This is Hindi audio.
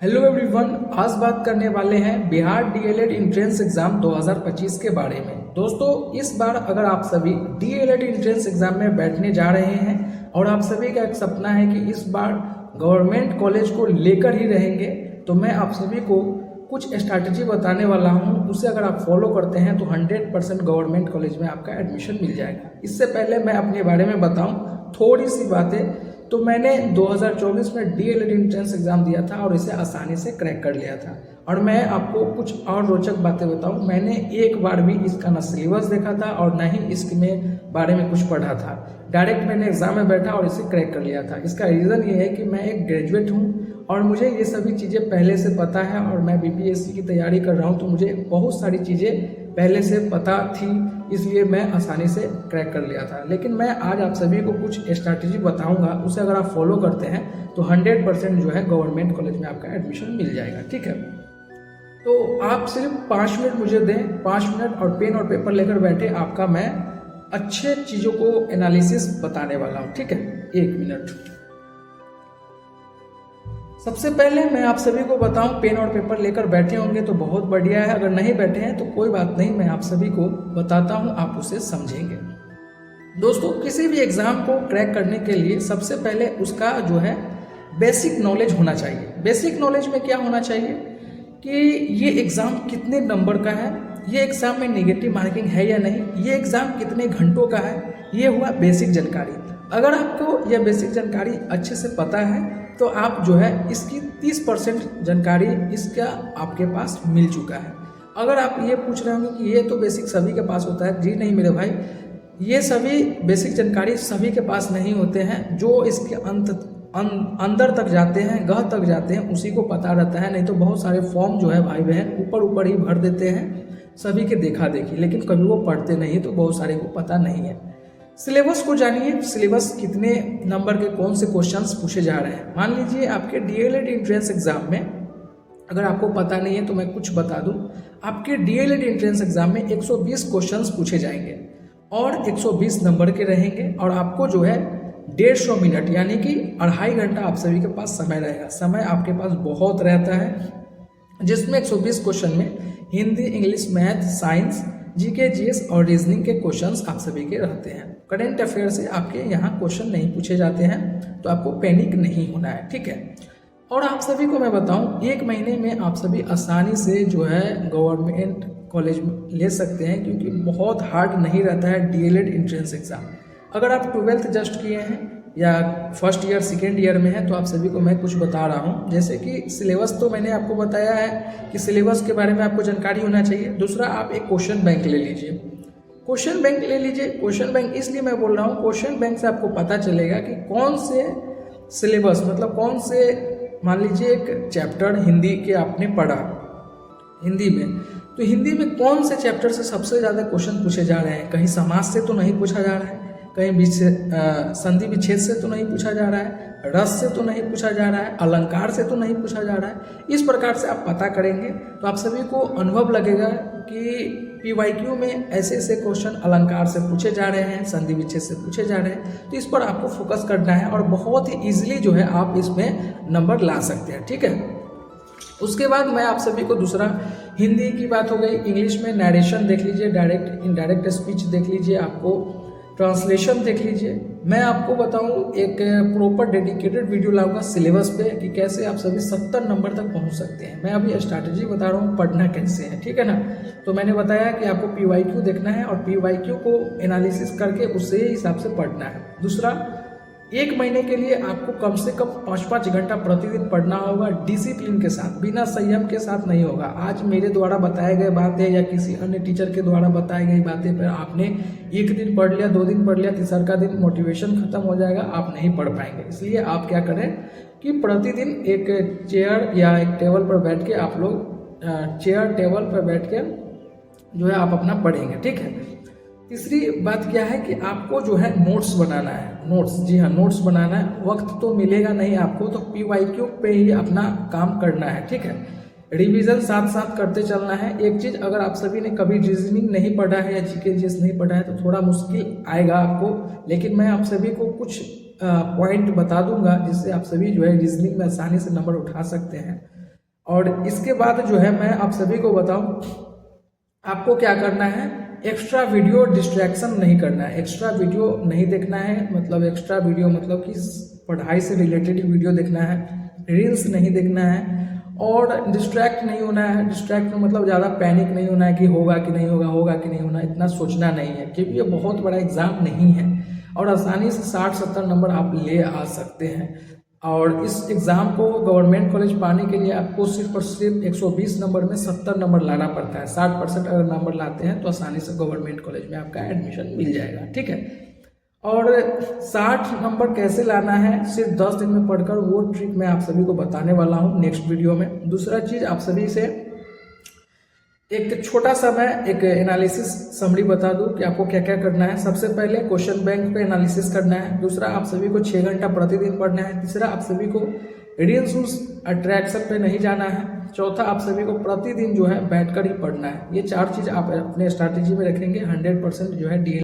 हेलो एवरीवन, आज बात करने वाले हैं बिहार डीएलएड एंट्रेंस एग्जाम 2025 के बारे में। दोस्तों, इस बार अगर आप सभी डीएलएड एंट्रेंस एग्जाम में बैठने जा रहे हैं और आप सभी का एक सपना है कि इस बार गवर्नमेंट कॉलेज को लेकर ही रहेंगे, तो मैं आप सभी को कुछ स्ट्रैटेजी बताने वाला हूं। उसे अगर आप फॉलो करते हैं तो 100% गवर्नमेंट कॉलेज में आपका एडमिशन मिल जाएगा। इससे पहले मैं अपने बारे में बताऊं थोड़ी सी बातें। तो मैंने 2024 में डीएलएड एंट्रेंस एग्जाम दिया था और इसे आसानी से क्रैक कर लिया था। और मैं आपको कुछ और रोचक बातें बताऊं, मैंने एक बार भी इसका न सिलेबस देखा था और न ही इसके बारे में कुछ पढ़ा था। डायरेक्ट मैंने एग्जाम में बैठा और इसे क्रैक कर लिया था। इसका रीज़न ये है कि मैं एक ग्रेजुएट हूँ और मुझे ये सभी चीज़ें पहले से पता है और मैं बीपीएससी की तैयारी कर रहा हूँ, तो मुझे बहुत सारी चीज़ें पहले से पता थी, इसलिए मैं आसानी से क्रैक कर लिया था। लेकिन मैं आज आप सभी को कुछ स्ट्रैटेजी बताऊंगा, उसे अगर आप फॉलो करते हैं तो 100% जो है गवर्नमेंट कॉलेज में आपका एडमिशन मिल जाएगा। ठीक है, तो आप सिर्फ 5 मिनट मुझे दें, 5 मिनट और पेन और पेपर लेकर बैठे, आपका मैं अच्छे चीज़ों को एनालिसिस बताने वाला हूँ। ठीक है, 1 मिनट। सबसे पहले मैं आप सभी को बताऊं, पेन और पेपर लेकर बैठे होंगे तो बहुत बढ़िया है, अगर नहीं बैठे हैं तो कोई बात नहीं, मैं आप सभी को बताता हूं, आप उसे समझेंगे। दोस्तों, किसी भी एग्जाम को क्रैक करने के लिए सबसे पहले उसका जो है बेसिक नॉलेज होना चाहिए। बेसिक नॉलेज में क्या होना चाहिए कि ये एग्जाम कितने नंबर का है, ये एग्जाम में नेगेटिव मार्किंग है या नहीं, ये एग्जाम कितने घंटों का है, ये हुआ बेसिक जानकारी। अगर आपको यह बेसिक जानकारी अच्छे से पता है तो आप जो है इसकी 30% जानकारी इसका आपके पास मिल चुका है। अगर आप ये पूछ रहे होंगे कि ये तो बेसिक सभी के पास होता है, जी नहीं मेरे भाई, ये सभी बेसिक जानकारी सभी के पास नहीं होते हैं। जो इसके अंदर तक जाते हैं, गह तक जाते हैं, उसी को पता रहता है। नहीं तो बहुत सारे फॉर्म जो है भाई बहन ऊपर ऊपर ही भर देते हैं, सभी के देखा देखी, लेकिन कभी वो पढ़ते नहीं, तो बहुत सारे को पता नहीं है। सिलेबस को जानिए, सिलेबस कितने नंबर के कौन से क्वेश्चंस पूछे जा रहे हैं। मान लीजिए आपके डीएलएड एंट्रेंस एग्जाम में, अगर आपको पता नहीं है तो मैं कुछ बता दूं, आपके डीएलएड एंट्रेंस एग्जाम में 120 क्वेश्चंस पूछे जाएंगे और 120 नंबर के रहेंगे और आपको जो है 150 मिनट यानी कि 2.5 घंटा आप सभी के पास समय रहेगा। समय आपके पास बहुत रहता है, जिसमें 120 क्वेश्चन में Hindi, English, math, science, GK, GS और रीजनिंग के क्वेश्चंस आप सभी के रहते हैं। करंट अफेयर से आपके यहाँ क्वेश्चन नहीं पूछे जाते हैं, तो आपको पैनिक नहीं होना है। ठीक है, और आप सभी को मैं बताऊं, 1 महीने में आप सभी आसानी से जो है गवर्नमेंट कॉलेज ले सकते हैं, क्योंकि बहुत हार्ड नहीं रहता है डीएलएड एंट्रेंस एग्जाम। अगर आप 12th जस्ट किए हैं या फर्स्ट ईयर सेकेंड ईयर में है तो आप सभी को मैं कुछ बता रहा हूं। जैसे कि सिलेबस तो मैंने आपको बताया है कि सिलेबस के बारे में आपको जानकारी होना चाहिए। दूसरा, आप एक क्वेश्चन बैंक ले लीजिए। क्वेश्चन बैंक ले लीजिए। क्वेश्चन बैंक इसलिए मैं बोल रहा हूँ, क्वेश्चन बैंक से आपको पता चलेगा कि कौन से सिलेबस, मतलब कौन से, मान लीजिए एक चैप्टर हिंदी के आपने पढ़ा हिंदी में, तो हिंदी में कौन से चैप्टर से सबसे ज़्यादा क्वेश्चन पूछे जा रहे हैं। कहीं समाज से तो नहीं पूछा जा रहा है, कहीं बीच से संधि विच्छेद से तो नहीं पूछा जा रहा है, रस से तो नहीं पूछा जा रहा है, अलंकार से तो नहीं पूछा जा रहा है। इस प्रकार से आप पता करेंगे तो आप सभी को अनुभव लगेगा कि पीवाईक्यू में ऐसे ऐसे क्वेश्चन अलंकार से पूछे जा रहे हैं, संधि विच्छेद से पूछे जा रहे हैं। तो इस पर आपको फोकस करना है और बहुत ही ईजिली जो है आप इसमें नंबर ला सकते हैं। ठीक है, उसके बाद मैं आप सभी को दूसरा, हिंदी की बात हो गई, इंग्लिश में नरेशन देख लीजिए, डायरेक्ट इनडायरेक्ट स्पीच देख लीजिए, आपको ट्रांसलेशन देख लीजिए। मैं आपको बताऊं, एक प्रॉपर डेडिकेटेड वीडियो लाऊंगा सिलेबस पे कि कैसे आप सभी 70 नंबर तक पहुंच सकते हैं। मैं अभी स्ट्रैटेजी बता रहा हूं पढ़ना कैसे है। ठीक है ना, तो मैंने बताया कि आपको पीवाईक्यू देखना है और पीवाईक्यू को एनालिसिस करके उससे हिसाब से पढ़ना है। दूसरा, 1 महीने के लिए आपको कम से कम 5-5 घंटा प्रतिदिन पढ़ना होगा, डिसिप्लिन के साथ, बिना संयम के साथ नहीं होगा। आज मेरे द्वारा बताए गए बातें या किसी अन्य टीचर के द्वारा बताई गई बातें पर आपने 1 दिन पढ़ लिया, 2 दिन पढ़ लिया, तीसरा दिन मोटिवेशन खत्म हो जाएगा, आप नहीं पढ़ पाएंगे। इसलिए आप क्या करें कि प्रतिदिन एक चेयर या एक टेबल पर बैठ के आप लोग चेयर टेबल पर बैठ के जो है आप अपना पढ़ेंगे। ठीक है, तीसरी बात क्या है कि आपको जो है नोट्स बनाना है। नोट्स, जी हाँ, नोट्स बनाना है। वक्त तो मिलेगा नहीं आपको, तो पीवाईक्यू पे ही अपना काम करना है। ठीक है, रिवीजन साथ साथ करते चलना है। एक चीज, अगर आप सभी ने कभी रीजनिंग नहीं पढ़ा है या जीके जीएस नहीं पढ़ा है तो थोड़ा मुश्किल आएगा आपको, लेकिन मैं आप सभी को कुछ पॉइंट बता दूंगा जिससे आप सभी जो है रीजनिंग में आसानी से नंबर उठा सकते हैं। और इसके बाद जो है मैं आप सभी को बताऊं, आपको क्या करना है, एक्स्ट्रा वीडियो डिस्ट्रैक्शन नहीं करना है, एक्स्ट्रा वीडियो नहीं देखना है। मतलब एक्स्ट्रा वीडियो मतलब कि पढ़ाई से रिलेटेड वीडियो देखना है, रील्स नहीं देखना है और डिस्ट्रैक्ट नहीं होना है। डिस्ट्रैक्ट मतलब ज़्यादा पैनिक नहीं होना है कि होगा कि नहीं होगा, होगा कि नहीं होना, इतना सोचना नहीं है, क्योंकि ये बहुत बड़ा एग्जाम नहीं है और आसानी से 60-70 नंबर आप ले आ सकते हैं। और इस एग्ज़ाम को गवर्नमेंट कॉलेज पाने के लिए आपको सिर्फ और सिर्फ 120 नंबर में 70 नंबर लाना पड़ता है। 60% अगर नंबर लाते हैं तो आसानी से गवर्नमेंट कॉलेज में आपका एडमिशन मिल जाएगा, ठीक है। और 60 नंबर कैसे लाना है सिर्फ 10 दिन में पढ़कर, वो ट्रिक मैं आप सभी को बताने वाला हूँ नेक्स्ट वीडियो में। दूसरा चीज़ आप सभी से एक छोटा सा मैं एक एनालिसिस समरी बता दूं कि आपको क्या क्या करना है। सबसे पहले क्वेश्चन बैंक पे एनालिसिस करना है। दूसरा, आप सभी को 6 घंटा प्रतिदिन पढ़ना है। तीसरा, आप सभी को रील्स अट्रैक्शन पे नहीं जाना है। चौथा, आप सभी को प्रतिदिन जो है बैठकर ही पढ़ना है। ये 4 चीज़ आप अपने स्ट्रैटेजी में रखेंगे, 100% जो है